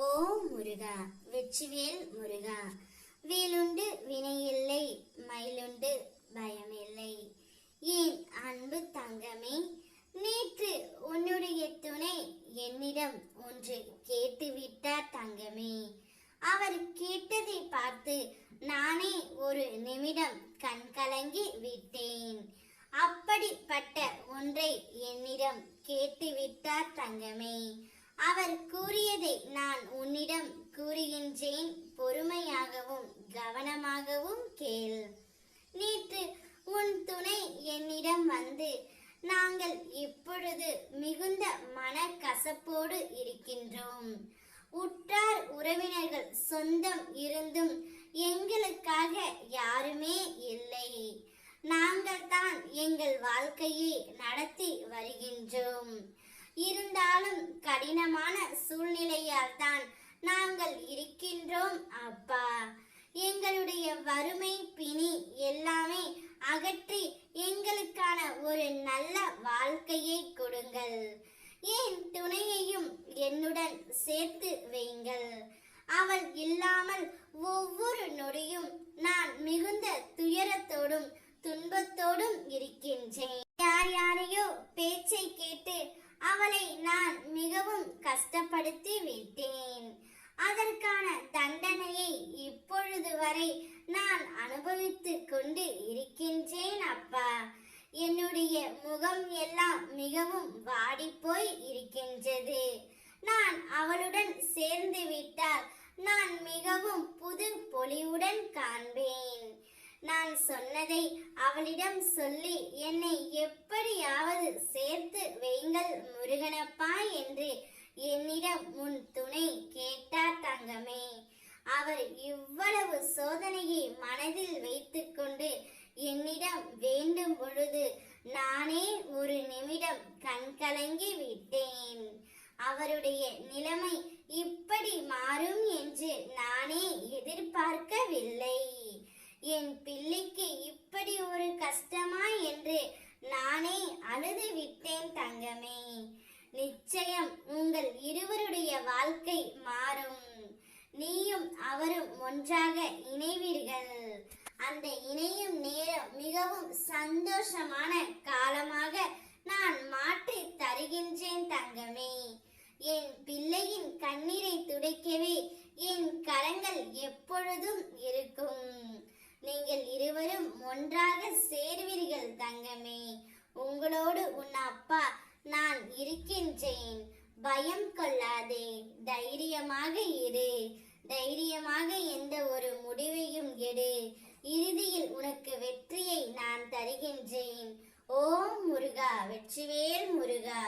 ஓ முருகா, வெற்றிவேல் முருகா. வேலுண்டு வினையில்லை, மயிலுண்டு பயமில்லை. ஏன் அன்பு தங்கமே, நேற்று உன்னுடைய துணை என்னிடம் ஒன்று கேட்டுவிட்டார் தங்கமே. அவர் கேட்டதை பார்த்து நானே ஒரு நிமிடம் கண் கலங்கி விட்டேன். அப்படிப்பட்ட ஒன்றை என்னிடம் கேட்டுவிட்டார் தங்கமே. அவர் கூறியதை நான் உன்னிடம் கூறுகின்றேன், பொறுமையாகவும் கவனமாகவும் கேள். நேற்று உன் துணை என்னிடம் வந்து, நாங்கள் இப்பொழுது மிகுந்த மனக்கசப்போடு இருக்கின்றோம். உற்றார் உறவினர்கள் சொந்தம் இருந்தும் எங்களுக்காக யாருமே இல்லை. நாங்கள் தான் எங்கள் வாழ்க்கையை நடத்தி வருகின்றோம். இருந்தாலும் கடினமான சூழ்நிலையால் தான் நாங்கள் இருக்கின்றோம் அப்பா. எங்களுடைய வறுமை பிணி எல்லாமே அகற்றி எங்களுக்கான ஒரு நல்ல வாழ்க்கையை கொடுங்கள். என் துணையையும் என்னுடன் சேர்த்து வையுங்கள். அவள் இல்லாமல் ஒவ்வொரு நொடியும் நான் மிகுந்த துயரத்தோடும் துன்பத்தோடும் இருக்கின்றேன். யார் யாரையோ பேச்சை கேட்டு அவளை நான் மிகவும் கஷ்டப்படுத்தி விட்டேன். அதற்கான தண்டனையை இப்பொழுது வரை நான் அனுபவித்துக் கொண்டு இருக்கின்றேன் அப்பா. என்னுடைய முகம் எல்லாம் மிகவும் வாடிப்போய் இருக்கின்றது. நான் அவளுடன் சேர்ந்து விட்டால் நான் மிகவும் புது பொலிவுடன் காண்பேன். நான் சொன்னதை அவளிடம் சொல்லி என்னை எப்படியாவது சேர்த்து வையுங்கள் முருகனப்பா என்று என்னிடம் உன் துணை கேட்டார் தங்கமே. அவர் இவ்வளவு சோதனையை மனதில் வைத்துக்கொண்டு என்னிடம் வேண்டும் பொழுது நானே ஒரு நிமிடம் கண் கலங்கி விட்டேன். அவருடைய நிலைமை இப்படி மாறும் என்று நானே எதிர்பார்க்கவில்லை. என் பிள்ளைக்கு இப்படி ஒரு கஷ்டமா என்று நானே அழுது விட்டேன் தங்கமே. நிச்சயம் உங்கள் இருவருடைய வாழ்க்கை மாறும். நீயும் அவரும் ஒன்றாக இணைவீர்கள். அந்த இணையும் நேரம் மிகவும் சந்தோஷமான காலமாக நான் மாற்றி தருகின்றேன் தங்கமே. என் பிள்ளையின் கண்ணீரை துடைக்கவே என் கரங்கள் எப்பொழுதும் இருக்கும். நீங்கள் இருவரும் ஒன்றாக சேர்வீர்கள் தங்கமே. உங்களோடு உன் அப்பா நான் இருக்கின்றேன். பயம் கொள்ளாதே, தைரியமாக இரு. தைரியமாக எந்த ஒரு முடிவையும் எடு. இறுதியில் உனக்கு வெற்றியை நான் தருகின்றேன். ஓம் முருகா, வெற்றிவேல் முருகா.